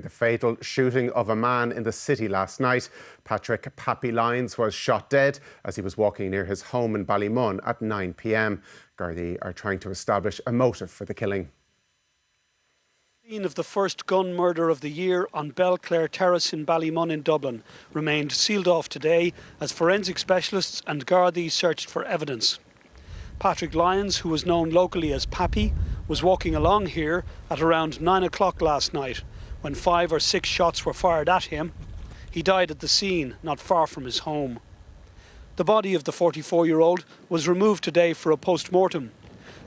The fatal shooting of a man in the city last night. Patrick "Pappy" Lyons was shot dead as he was walking near his home in Ballymun at 9 p.m. Gardaí are trying to establish a motive for the killing. The scene of the first gun murder of the year on Belclare Terrace in Ballymun in Dublin remained sealed off today as forensic specialists and Gardaí searched for evidence. Patrick Lyons, who was known locally as Pappy, was walking along here at around 9 o'clock last night when 5 or 6 shots were fired at him. He died at the scene, not far from his home. The body of the 44-year-old was removed today for a post-mortem.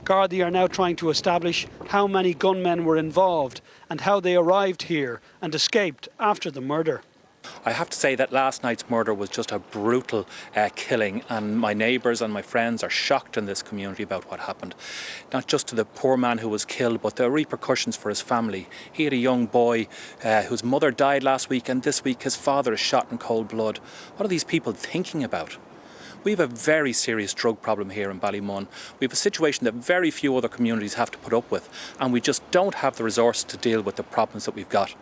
Gardaí are now trying to establish how many gunmen were involved and how they arrived here and escaped after the murder. I have to say that last night's murder was just a brutal killing, and my neighbours and my friends are shocked in this community about what happened. Not just to the poor man who was killed, but the repercussions for his family. He had a young boy whose mother died last week, and this week his father is shot in cold blood. What are these people thinking about? We have a very serious drug problem here in Ballymun. We have a situation that very few other communities have to put up with, and we just don't have the resources to deal with the problems that we've got.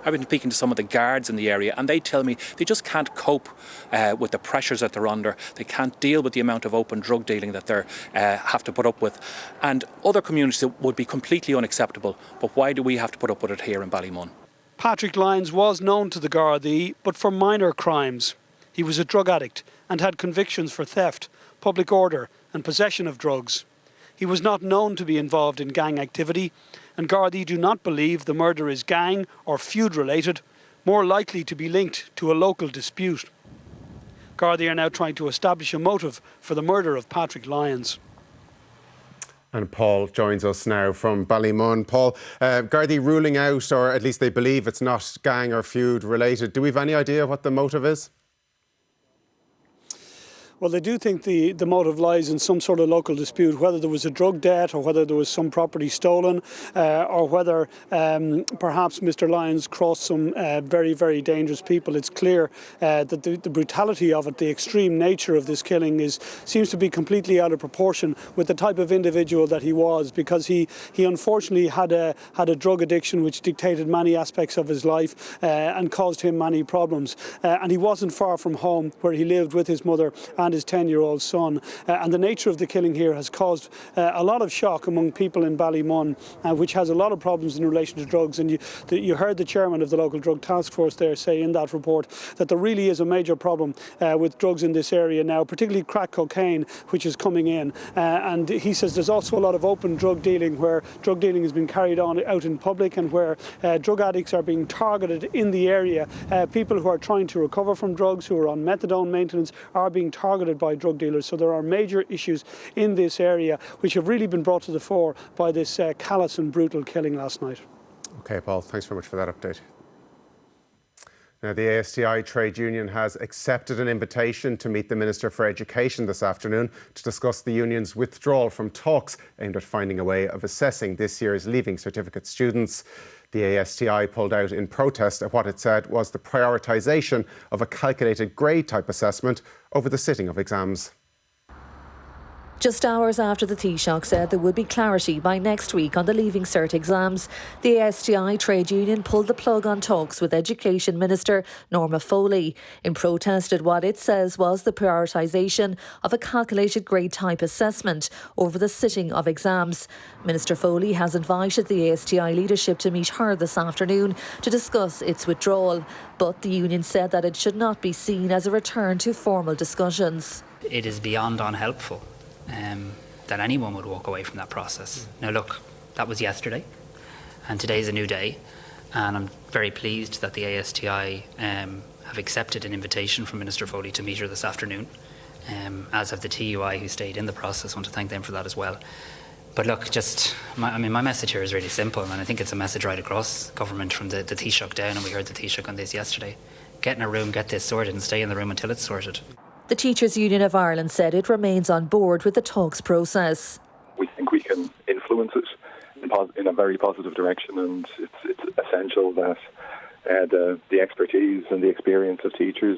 I've been speaking to some of the guards in the area and they tell me they just can't cope with the pressures that they're under. They can't deal with the amount of open drug dealing that they have to put up with. And other communities would be completely unacceptable. But why do we have to put up with it here in Ballymun? Patrick Lyons was known to the Gardaí, but for minor crimes. He was a drug addict and had convictions for theft, public order and possession of drugs. He was not known to be involved in gang activity, and Gardaí do not believe the murder is gang or feud related, more likely to be linked to a local dispute. Gardaí are now trying to establish a motive for the murder of Patrick Lyons. And Paul joins us now from Ballymun. Paul, Gardaí ruling out, or at least they believe it's not gang or feud related. Do we have any idea what the motive is? Well, they do think the motive lies in some sort of local dispute, whether there was a drug debt or whether there was some property stolen, or whether perhaps Mr. Lyons crossed some very, very dangerous people. It's clear that the brutality of it, the extreme nature of this killing seems to be completely out of proportion with the type of individual that he was, because he unfortunately had a drug addiction which dictated many aspects of his life and caused him many problems. And he wasn't far from home, where he lived with his mother and his 10-year-old son. And the nature of the killing here has caused a lot of shock among people in Ballymun, which has a lot of problems in relation to drugs. And you heard the chairman of the local drug task force there say in that report that there really is a major problem with drugs in this area now, particularly crack cocaine, which is coming in. And he says there's also a lot of open drug dealing, where drug dealing has been carried on out in public and where drug addicts are being targeted in the area. People who are trying to recover from drugs, who are on methadone maintenance, are being targeted by drug dealers. So there are major issues in this area which have really been brought to the fore by this callous and brutal killing last night. OK, Paul, thanks very much for that update. Now, the ASTI trade union has accepted an invitation to meet the Minister for Education this afternoon to discuss the union's withdrawal from talks aimed at finding a way of assessing this year's Leaving Certificate students. The ASTI pulled out in protest at what it said was the prioritisation of a calculated grade type assessment over the sitting of exams. Just hours after the Taoiseach said there would be clarity by next week on the Leaving Cert exams, the ASTI trade union pulled the plug on talks with Education Minister Norma Foley in protest at what it says was the prioritisation of a calculated grade type assessment over the sitting of exams. Minister Foley has invited the ASTI leadership to meet her this afternoon to discuss its withdrawal, but the union said that it should not be seen as a return to formal discussions. It is beyond unhelpful that anyone would walk away from that process. Now look, that was yesterday and today's a new day, and I'm very pleased that the ASTI have accepted an invitation from Minister Foley to meet her this afternoon, as have the TUI who stayed in the process. I want to thank them for that as well. But look, my message here is really simple, and I think it's a message right across government from the Taoiseach down, and we heard the Taoiseach on this yesterday. Get in a room, get this sorted, and stay in the room until it's sorted. The Teachers Union of Ireland said it remains on board with the talks process. We think we can influence it in a very positive direction, and it's essential that the expertise and the experience of teachers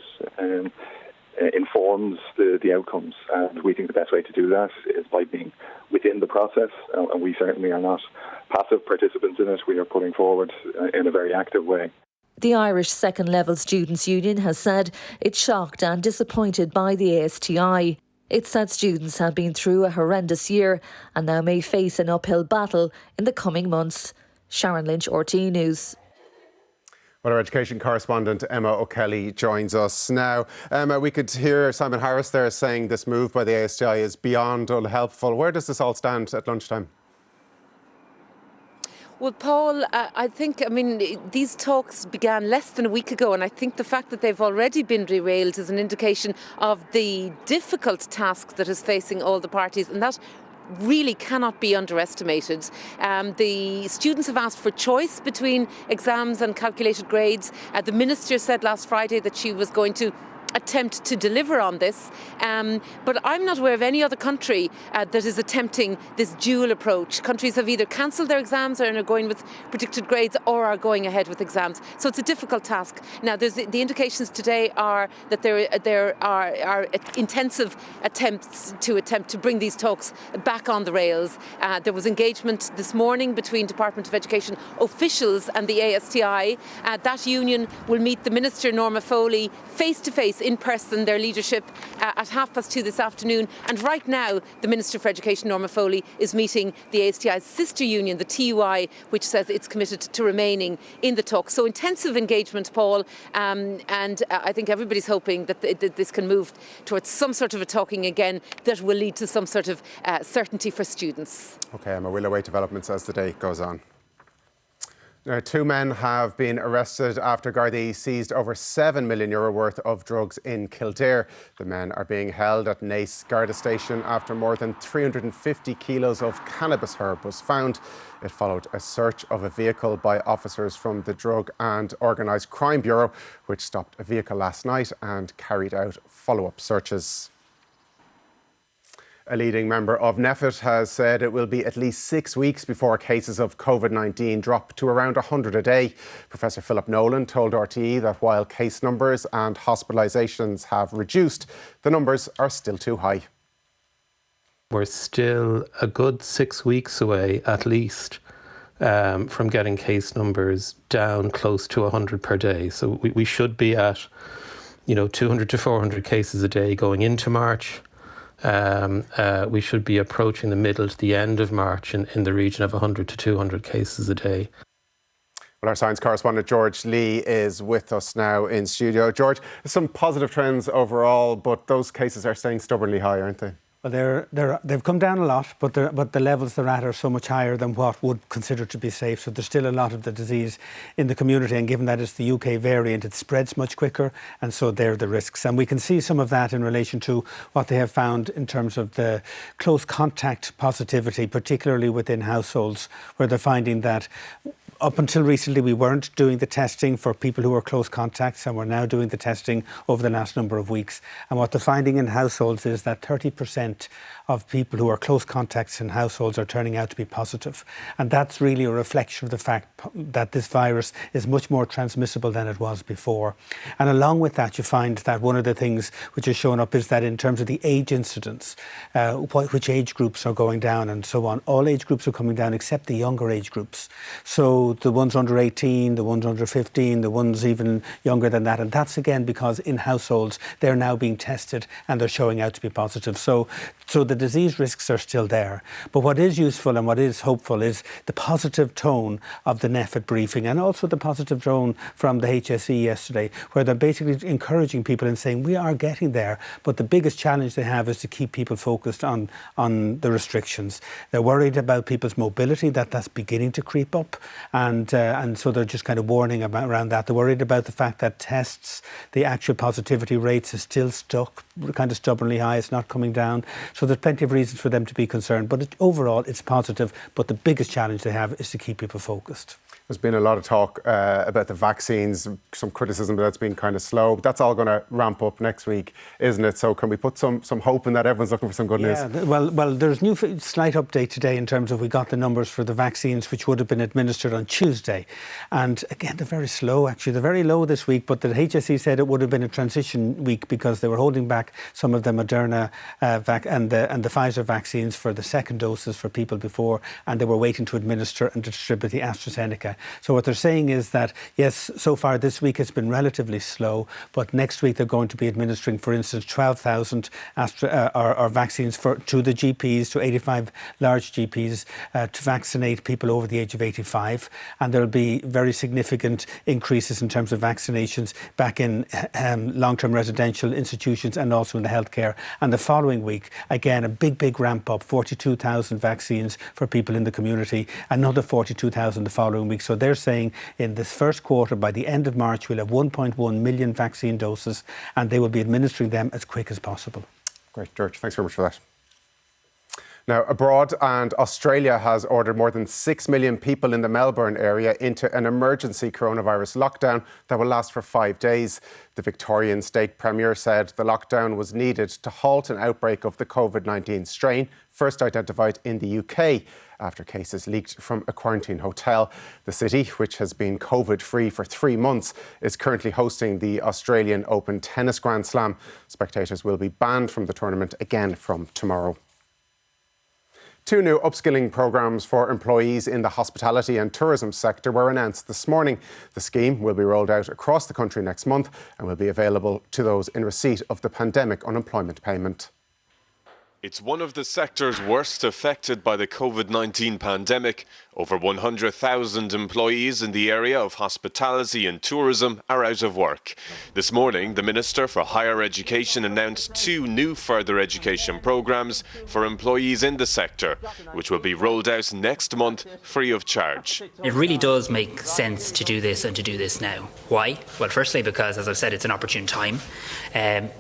informs the outcomes. And we think the best way to do that is by being within the process, and we certainly are not passive participants in it. We are putting forward in a very active way. The Irish Second Level Students' Union has said it's shocked and disappointed by the ASTI. It said students have been through a horrendous year and now may face an uphill battle in the coming months. Sharon Lynch, RTÉ News. Well, our education correspondent Emma O'Kelly joins us now. Emma, we could hear Simon Harris there saying this move by the ASTI is beyond unhelpful. Where does this all stand at lunchtime? Well, Paul, I think, these talks began less than a week ago, and I think the fact that they've already been derailed is an indication of the difficult task that is facing all the parties, and that really cannot be underestimated. The students have asked for choice between exams and calculated grades. The Minister said last Friday that she was going to attempt to deliver on this, but I'm not aware of any other country that is attempting this dual approach. Countries have either cancelled their exams and are going with predicted grades or are going ahead with exams. So it's a difficult task. Now, the indications today are that there are intensive attempts to bring these talks back on the rails. There was engagement this morning between Department of Education officials and the ASTI. That union will meet the Minister, Norma Foley, face to face in person, their leadership, at 2:30 this afternoon. And right now, the Minister for Education, Norma Foley, is meeting the ASTI's sister union, the TUI, which says it's committed to remaining in the talks. So intensive engagement, Paul, and I think everybody's hoping that this can move towards some sort of a talking again that will lead to some sort of certainty for students. OK, Emma, we'll await developments as the day goes on. Now, 2 men have been arrested after Gardaí seized over €7 million worth of drugs in Kildare. The men are being held at Naas Garda Station after more than 350 kilos of cannabis herb was found. It followed a search of a vehicle by officers from the Drug and Organised Crime Bureau, which stopped a vehicle last night and carried out follow-up searches. A leading member of NEFIT has said it will be at least 6 weeks before cases of COVID-19 drop to around 100 a day. Professor Philip Nolan told RTE that while case numbers and hospitalisations have reduced, the numbers are still too high. We're still a good 6 weeks away, at least, from getting case numbers down close to 100 per day. So we should be at, 200 to 400 cases a day going into March. We should be approaching the middle to the end of March in the region of 100 to 200 cases a day. Well, our science correspondent George Lee is with us now in studio. George, some positive trends overall, but those cases are staying stubbornly high, aren't they? Well, they've come down a lot, but the levels they're at are so much higher than what would consider to be safe. So there's still a lot of the disease in the community, and given that it's the UK variant, it spreads much quicker, and so they're the risks. And we can see some of that in relation to what they have found in terms of the close contact positivity, particularly within households, where they're finding that up until recently, we weren't doing the testing for people who were close contacts, and we're now doing the testing over the last number of weeks. And what they're finding in households is that 30% of people who are close contacts in households are turning out to be positive. And that's really a reflection of the fact that this virus is much more transmissible than it was before. And along with that, you find that one of the things which is showing up is that in terms of the age incidence, which age groups are going down and so on, all age groups are coming down except the younger age groups. So the ones under 18, the ones under 15, the ones even younger than that. And that's again because in households, they're now being tested and they're showing out to be positive. So the disease risks are still there. But what is useful and what is hopeful is the positive tone of the NEFIT briefing, and also the positive tone from the HSE yesterday, where they're basically encouraging people and saying we are getting there, but the biggest challenge they have is to keep people focused on the restrictions. They're worried about people's mobility, that's beginning to creep up, and so they're just kind of warning around that. They're worried about the fact that tests, the actual positivity rates is still stuck kind of stubbornly high. It's not coming down. So there's plenty of reasons for them to be concerned. But overall, it's positive. But the biggest challenge they have is to keep people focused. There's been a lot of talk about the vaccines, some criticism that it's been kind of slow. But that's all going to ramp up next week, isn't it? So can we put some hope in that? Everyone's looking for some good news. Well, there's slight update today in terms of we got the numbers for the vaccines which would have been administered on Tuesday. And again, they're very slow, actually. They're very low this week, but the HSE said it would have been a transition week because they were holding back some of the Moderna and the Pfizer vaccines for the second doses for people before, and they were waiting to administer and distribute the AstraZeneca. So what they're saying is that, yes, so far this week it's been relatively slow, but next week they're going to be administering, for instance, 12,000 vaccines to the GPs, to 85 large GPs, to vaccinate people over the age of 85. And there'll be very significant increases in terms of vaccinations back in long-term residential institutions and also in the healthcare. And the following week, again, a big ramp up, 42,000 vaccines for people in the community, another 42,000 the following week. So they're saying in this first quarter, by the end of March, we'll have 1.1 million vaccine doses, and they will be administering them as quick as possible. Great, George. Thanks very much for that. Now, abroad, and Australia has ordered more than 6 million people in the Melbourne area into an emergency coronavirus lockdown that will last for 5 days. The Victorian State Premier said the lockdown was needed to halt an outbreak of the COVID-19 strain first identified in the UK after cases leaked from a quarantine hotel. The city, which has been COVID-free for 3 months, is currently hosting the Australian Open Tennis Grand Slam. Spectators will be banned from the tournament again from tomorrow. 2 new upskilling programmes for employees in the hospitality and tourism sector were announced this morning. The scheme will be rolled out across the country next month and will be available to those in receipt of the pandemic unemployment payment. It's one of the sectors worst affected by the COVID-19 pandemic. Over 100,000 employees in the area of hospitality and tourism are out of work. This morning, the Minister for Higher Education announced 2 new further education programmes for employees in the sector, which will be rolled out next month free of charge. It really does make sense to do this and to do this now. Why? Well, firstly, because, as I've said, it's an opportune time.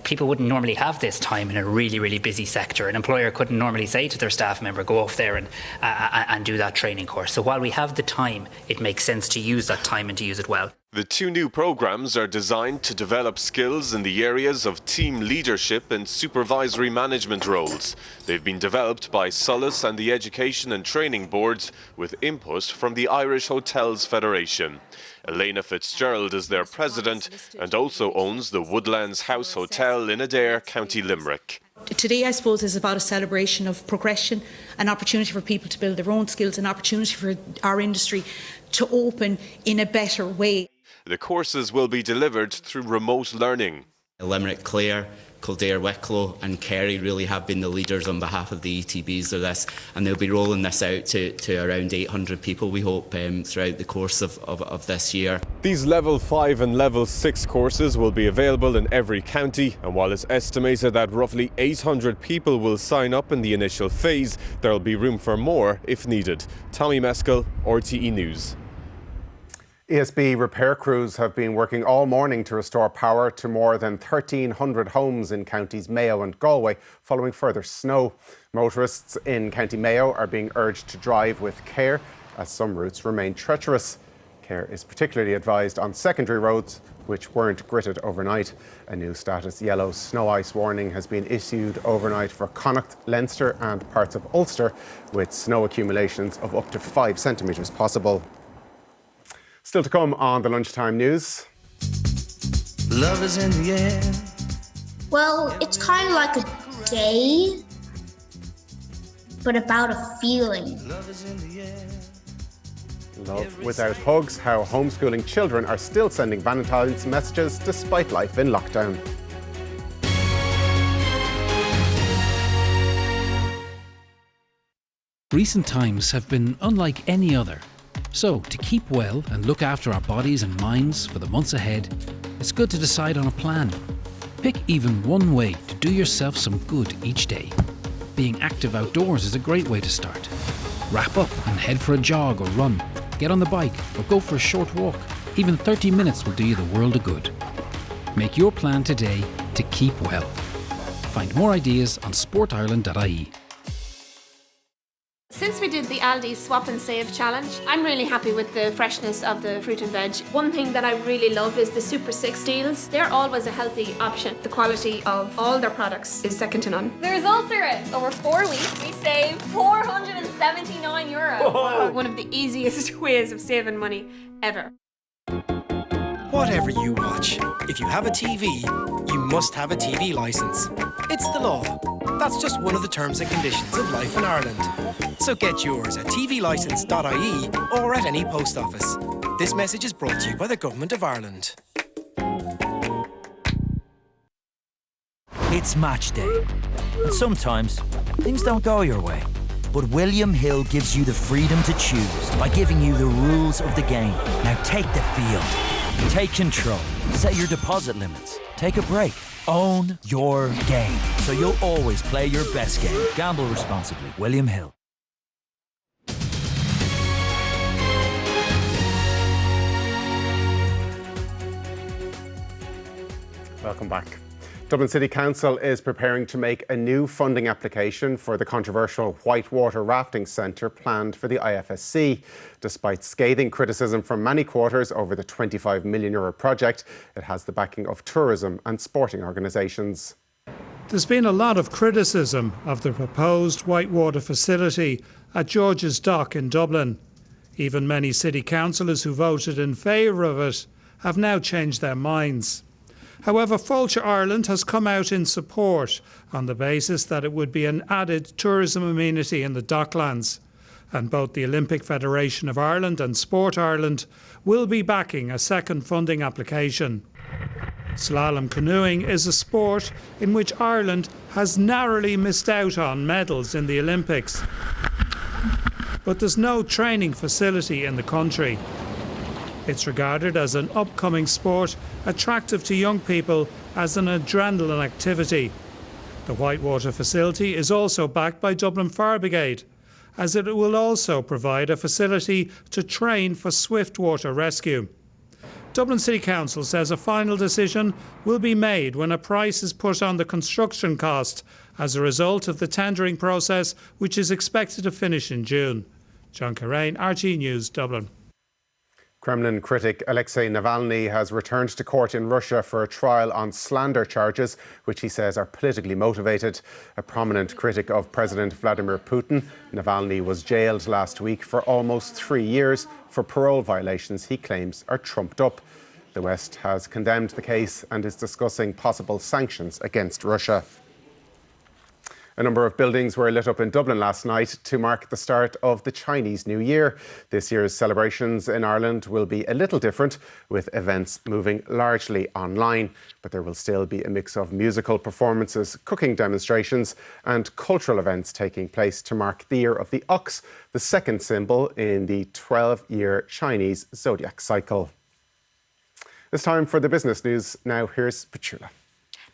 People wouldn't normally have this time in a really busy sector. An employer couldn't normally say to their staff member, go off there and do that training course. So while we have the time, it makes sense to use that time and to use it well. The 2 new programmes are designed to develop skills in the areas of team leadership and supervisory management roles. They've been developed by Solace and the Education and Training Boards with input from the Irish Hotels Federation. Elena Fitzgerald is their president and also owns the Woodlands House Hotel in Adair, County Limerick. Today, I suppose, is about a celebration of progression, an opportunity for people to build their own skills, an opportunity for our industry to open in a better way. The courses will be delivered through remote learning. Limerick, Clare, Kildare, Wicklow and Kerry really have been the leaders on behalf of the ETBs of this, and they'll be rolling this out to around 800 people, we hope, throughout the course of this year. These Level 5 and Level 6 courses will be available in every county, and while it's estimated that roughly 800 people will sign up in the initial phase, there will be room for more if needed. Tommy Meskel, RTE News. ESB repair crews have been working all morning to restore power to more than 1,300 homes in counties Mayo and Galway following further snow. Motorists in County Mayo are being urged to drive with care as some routes remain treacherous. Care is particularly advised on secondary roads which weren't gritted overnight. A new status yellow snow ice warning has been issued overnight for Connacht, Leinster and parts of Ulster, with snow accumulations of up to 5 centimetres possible. Still to come on the Lunchtime News. Love is in the air. Well, it's kind of like a day, but about a feeling. Love is in the air. Love without hugs, how homeschooling children are still sending Valentine's messages despite life in lockdown. Recent times have been unlike any other. So, to keep well and look after our bodies and minds for the months ahead, it's good to decide on a plan. Pick even one way to do yourself some good each day. Being active outdoors is a great way to start. Wrap up and head for a jog or run. Get on the bike or go for a short walk. Even 30 minutes will do you the world of good. Make your plan today to keep well. Find more ideas on sportireland.ie. Since we did the Aldi's Swap and Save challenge. I'm really happy with the freshness of the fruit and veg. One thing that I really love is the Super 6 deals. They're always a healthy option. The quality of all their products is second to none. The results are in. Over 4 weeks, we saved €479. Whoa. One of the easiest ways of saving money ever. Whatever you watch, if you have a TV, you must have a TV licence. It's the law. That's just one of the terms and conditions of life in Ireland. So get yours at tvlicence.ie or at any post office. This message is brought to you by the Government of Ireland. It's match day, and sometimes things don't go your way. But William Hill gives you the freedom to choose by giving you the rules of the game. Now take the field. Take control. Set your deposit limits. Take a break. Own your game, so you'll always play your best game. Gamble responsibly. William Hill. Welcome back. Dublin City Council is preparing to make a new funding application for the controversial Whitewater Rafting Centre planned for the IFSC. Despite scathing criticism from many quarters over the €25 million project, it has the backing of tourism and sporting organisations. There's been a lot of criticism of the proposed Whitewater facility at George's Dock in Dublin. Even many city councillors who voted in favour of it have now changed their minds. However, Fáilte Ireland has come out in support on the basis that it would be an added tourism amenity in the Docklands. And both the Olympic Federation of Ireland and Sport Ireland will be backing a second funding application. Slalom canoeing is a sport in which Ireland has narrowly missed out on medals in the Olympics. But there's no training facility in the country. It's regarded as an upcoming sport, attractive to young people as an adrenaline activity. The Whitewater facility is also backed by Dublin Fire Brigade, as it will also provide a facility to train for swift water rescue. Dublin City Council says a final decision will be made when a price is put on the construction cost as a result of the tendering process, which is expected to finish in June. John Carraine, RT News, Dublin. Kremlin critic Alexei Navalny has returned to court in Russia for a trial on slander charges, which he says are politically motivated. A prominent critic of President Vladimir Putin, Navalny was jailed last week for almost 3 years for parole violations he claims are trumped up. The West has condemned the case and is discussing possible sanctions against Russia. A number of buildings were lit up in Dublin last night to mark the start of the Chinese New Year. This year's celebrations in Ireland will be a little different, with events moving largely online. But there will still be a mix of musical performances, cooking demonstrations and cultural events taking place to mark the year of the ox, the second symbol in the 12-year Chinese zodiac cycle. It's time for the business news. Now here's Petula.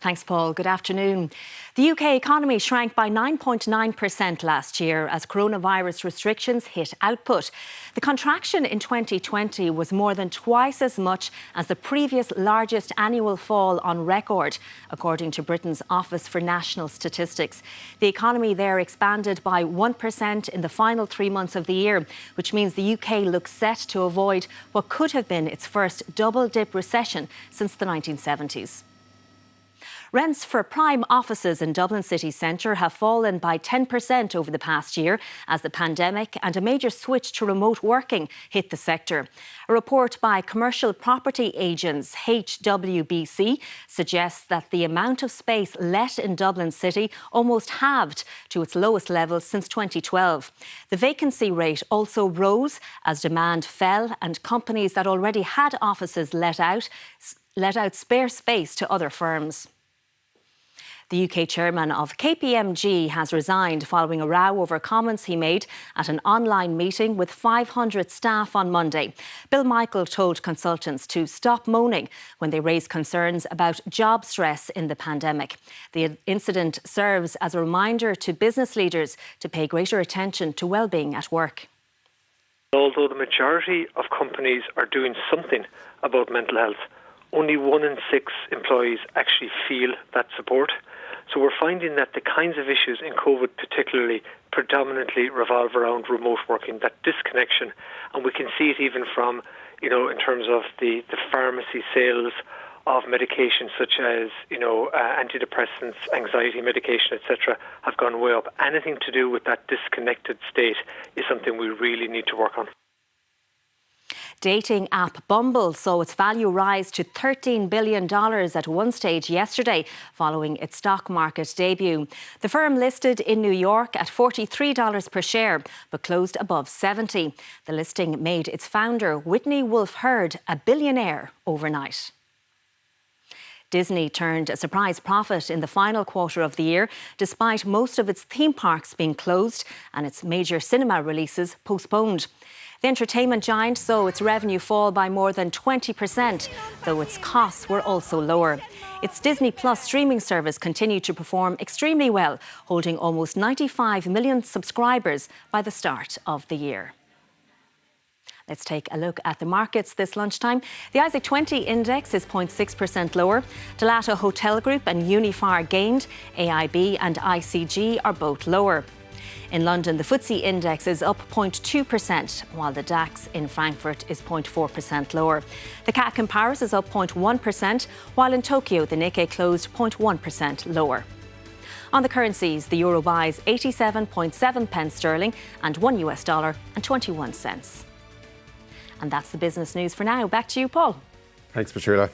Thanks, Paul. Good afternoon. The UK economy shrank by 9.9% last year as coronavirus restrictions hit output. The contraction in 2020 was more than twice as much as the previous largest annual fall on record, according to Britain's Office for National Statistics. The economy there expanded by 1% in the final 3 months of the year, which means the UK looks set to avoid what could have been its first double-dip recession since the 1970s. Rents for prime offices in Dublin city centre have fallen by 10% over the past year as the pandemic and a major switch to remote working hit the sector. A report by commercial property agents HWBC suggests that the amount of space let in Dublin city almost halved to its lowest level since 2012. The vacancy rate also rose as demand fell and companies that already had offices let out spare space to other firms. The UK chairman of KPMG has resigned following a row over comments he made at an online meeting with 500 staff on Monday. Bill Michael told consultants to stop moaning when they raised concerns about job stress in the pandemic. The incident serves as a reminder to business leaders to pay greater attention to well-being at work. Although the majority of companies are doing something about mental health, only 1 in 6 employees actually feel that support. So we're finding that the kinds of issues in COVID particularly predominantly revolve around remote working, that disconnection. And we can see it even from, in terms of the pharmacy sales of medication such as, antidepressants, anxiety medication, etc., have gone way up. Anything to do with that disconnected state is something we really need to work on. Dating app Bumble saw its value rise to $13 billion at one stage yesterday, following its stock market debut. The firm listed in New York at $43 per share, but closed above $70. The listing made its founder, Whitney Wolfe Herd, a billionaire overnight. Disney turned a surprise profit in the final quarter of the year, despite most of its theme parks being closed and its major cinema releases postponed. The entertainment giant saw its revenue fall by more than 20%, though its costs were also lower. Its Disney Plus streaming service continued to perform extremely well, holding almost 95 million subscribers by the start of the year. Let's take a look at the markets this lunchtime. The ISIC 20 index is 0.6% lower. Dalata Hotel Group and Uniphar gained. AIB and ICG are both lower. In London, the FTSE index is up 0.2%, while the DAX in Frankfurt is 0.4% lower. The CAC in Paris is up 0.1%, while in Tokyo, the Nikkei closed 0.1% lower. On the currencies, the euro buys 87.7 pence sterling and $1 and 21 cents. And that's the business news for now. Back to you, Paul. Thanks, Petula.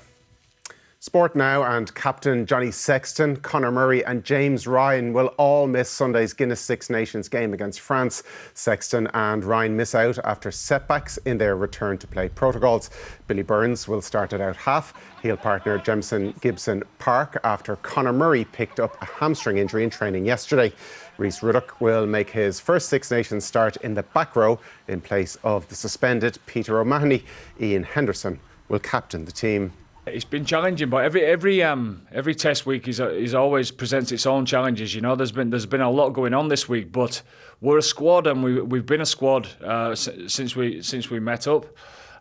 Sport now, and captain Johnny Sexton, Conor Murray and James Ryan will all miss Sunday's Guinness Six Nations game against France. Sexton and Ryan miss out after setbacks in their return to play protocols. Billy Burns will start at out half. He'll partner Jemison Gibson-Park after Conor Murray picked up a hamstring injury in training yesterday. Rhys Ruddock will make his first Six Nations start in the back row in place of the suspended Peter O'Mahony. Ian Henderson will captain the team. It's been challenging, but every test week is always presents its own challenges. There's been a lot going on this week, but we're a squad, and we've been a squad since we met up.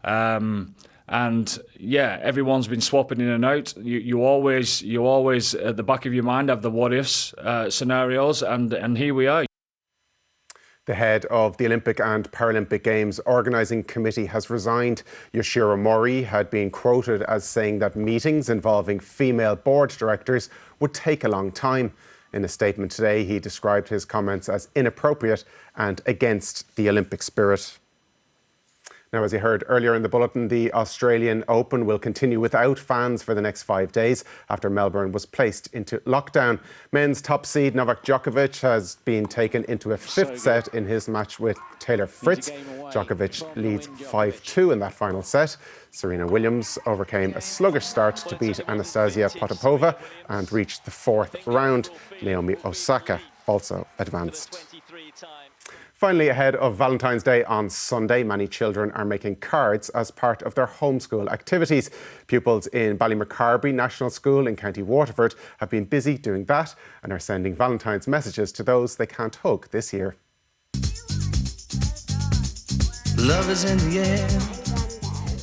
And yeah, everyone's been swapping in and out. You always at the back of your mind have the what ifs scenarios, and here we are. The head of the Olympic and Paralympic Games Organising Committee has resigned. Yoshiro Mori had been quoted as saying that meetings involving female board directors would take a long time. In a statement today, he described his comments as inappropriate and against the Olympic spirit. Now, as you heard earlier in the bulletin, the Australian Open will continue without fans for the next 5 days after Melbourne was placed into lockdown. Men's top seed Novak Djokovic has been taken into a fifth set in his match with Taylor Fritz. Djokovic leads 5-2 in that final set. Serena Williams overcame a sluggish start to beat Anastasia Potapova and reached the fourth round. Naomi Osaka also advanced. Finally, ahead of Valentine's Day on Sunday, many children are making cards as part of their homeschool activities. Pupils in Ballymun National School in County Waterford have been busy doing that and are sending Valentine's messages to those they can't hug this year. Love is in the air.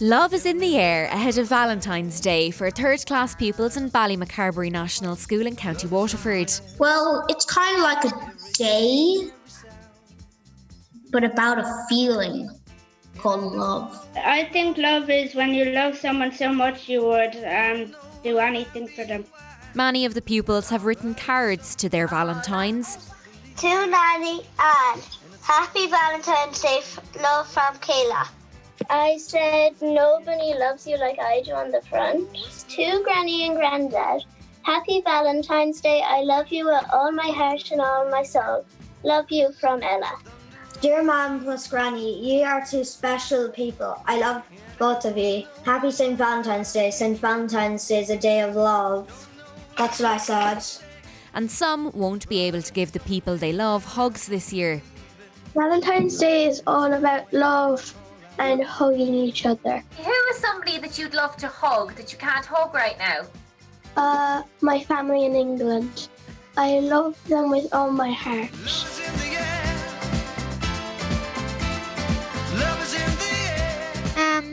Love is in the air ahead of Valentine's Day for third-class pupils in Ballymun National School in County Waterford. Well, it's kind of like a day, but about a feeling called love. I think love is when you love someone so much you would do anything for them. Many of the pupils have written cards to their Valentines. To Nanny and Happy Valentine's Day, love from Kayla. I said nobody loves you like I do on the front. To Granny and Granddad. Happy Valentine's Day, I love you with all my heart and all my soul. Love you from Ella. Dear Mom plus Granny, you are two special people. I love both of you. Happy St. Valentine's Day. St. Valentine's Day is a day of love. That's what I said. And some won't be able to give the people they love hugs this year. Valentine's Day is all about love and hugging each other. Who is somebody that you'd love to hug that you can't hug right now? My family in England. I love them with all my heart.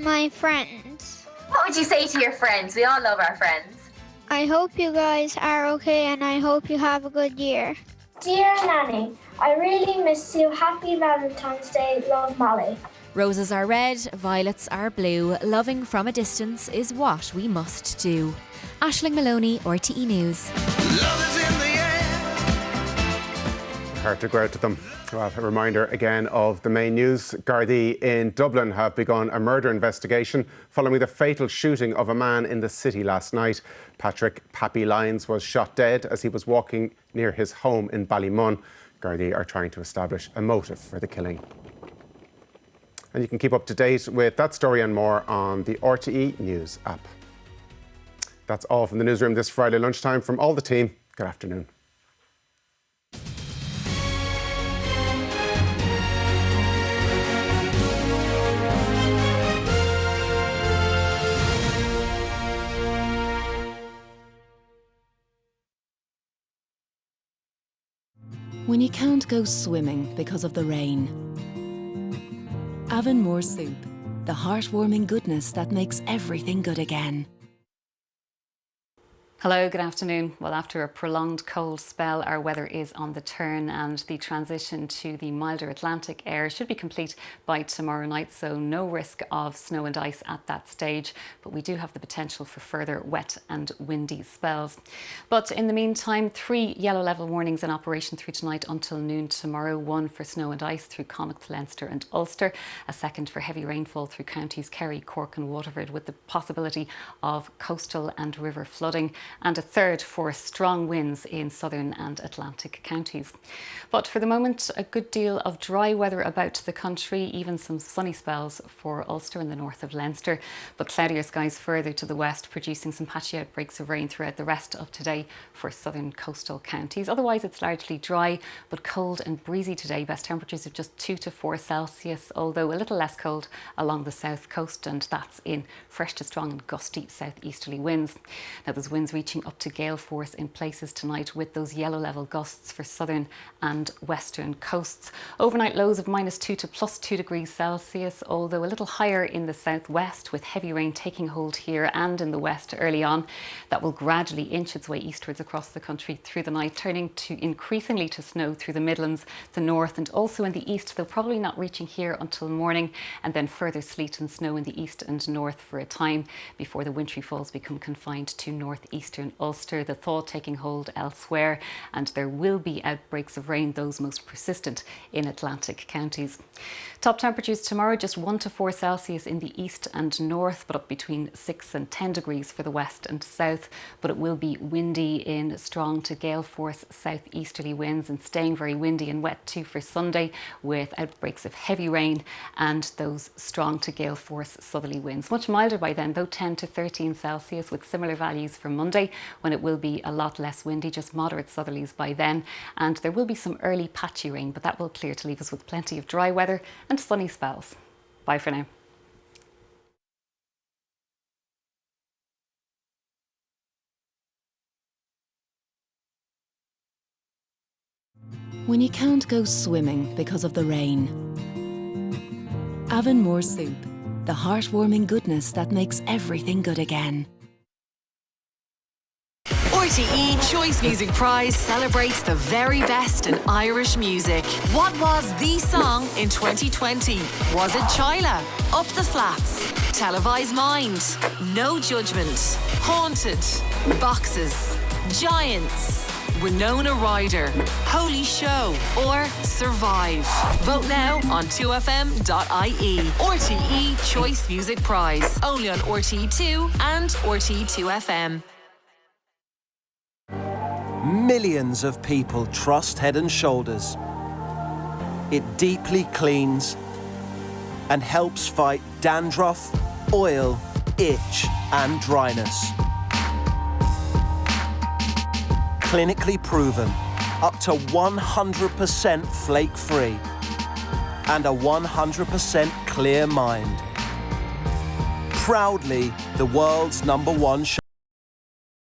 My friends. What would you say to your friends? We all love our friends. I hope you guys are okay and I hope you have a good year. Dear Nanny, I really miss you. Happy Valentine's Day. Love, Molly. Roses are red, violets are blue. Loving from a distance is what we must do. Aisling Maloney, RTE News. Hard to go out to them. Well, a reminder again of the main news. Gardaí in Dublin have begun a murder investigation following the fatal shooting of a man in the city last night. Patrick Pappy Lyons was shot dead as he was walking near his home in Ballymun. Gardaí are trying to establish a motive for the killing. And you can keep up to date with that story and more on the RTE News app. That's all from the newsroom this Friday lunchtime. From all the team, good afternoon. When you can't go swimming because of the rain. Avonmore Soup, the heartwarming goodness that makes everything good again. Hello, good afternoon. Well, after a prolonged cold spell, our weather is on the turn and the transition to the milder Atlantic air should be complete by tomorrow night, so no risk of snow and ice at that stage, but we do have the potential for further wet and windy spells. But in the meantime, 3 yellow level warnings in operation through tonight until noon tomorrow. 1 for snow and ice through Connacht, Leinster and Ulster. A second for heavy rainfall through counties Kerry, Cork and Waterford, with the possibility of coastal and river flooding. And a third for strong winds in southern and Atlantic counties. But for the moment, a good deal of dry weather about the country, even some sunny spells for Ulster and the north of Leinster, but cloudier skies further to the west, producing some patchy outbreaks of rain throughout the rest of today for southern coastal counties. Otherwise, it's largely dry, but cold and breezy today. Best temperatures of just 2 to 4 Celsius, although a little less cold along the south coast, and that's in fresh to strong and gusty southeasterly winds. Now, those winds reaching up to gale force in places tonight, with those yellow level gusts for southern and western coasts. Overnight lows of -2 to +2 degrees Celsius, although a little higher in the southwest, with heavy rain taking hold here and in the west early on. That will gradually inch its way eastwards across the country through the night, turning to increasingly to snow through the Midlands, the north and also in the east, though probably not reaching here until morning, and then further sleet and snow in the east and north for a time before the wintry falls become confined to northeastern Ulster, the thaw taking hold elsewhere, and there will be outbreaks of rain, those most persistent in Atlantic counties. Top temperatures tomorrow, just 1 to 4 Celsius in the east and north, but up between 6 and 10 degrees for the west and south. But it will be windy in strong to gale force southeasterly winds, and staying very windy and wet too for Sunday, with outbreaks of heavy rain and those strong to gale force southerly winds. Much milder by then, though, 10 to 13 Celsius, with similar values for Monday, when it will be a lot less windy, just moderate southerlies by then, and there will be some early patchy rain, but that will clear to leave us with plenty of dry weather and sunny spells. Bye for now. When you can't go swimming because of the rain. Avonmore Soup, the heartwarming goodness that makes everything good again. RTE Choice Music Prize celebrates the very best in Irish music. What was the song in 2020? Was it Chyla, Up the Flats, Televised Mind, No Judgment, Haunted, Boxes, Giants, Winona Ryder, Holy Show, or Survive? Vote now on 2fm.ie. RTE Choice Music Prize, only on RTE2 and RTE2FM. Millions of people trust Head & Shoulders. It deeply cleans and helps fight dandruff, oil, itch and dryness. Clinically proven, up to 100% flake-free and a 100% clear mind. Proudly the world's #1 shampoo.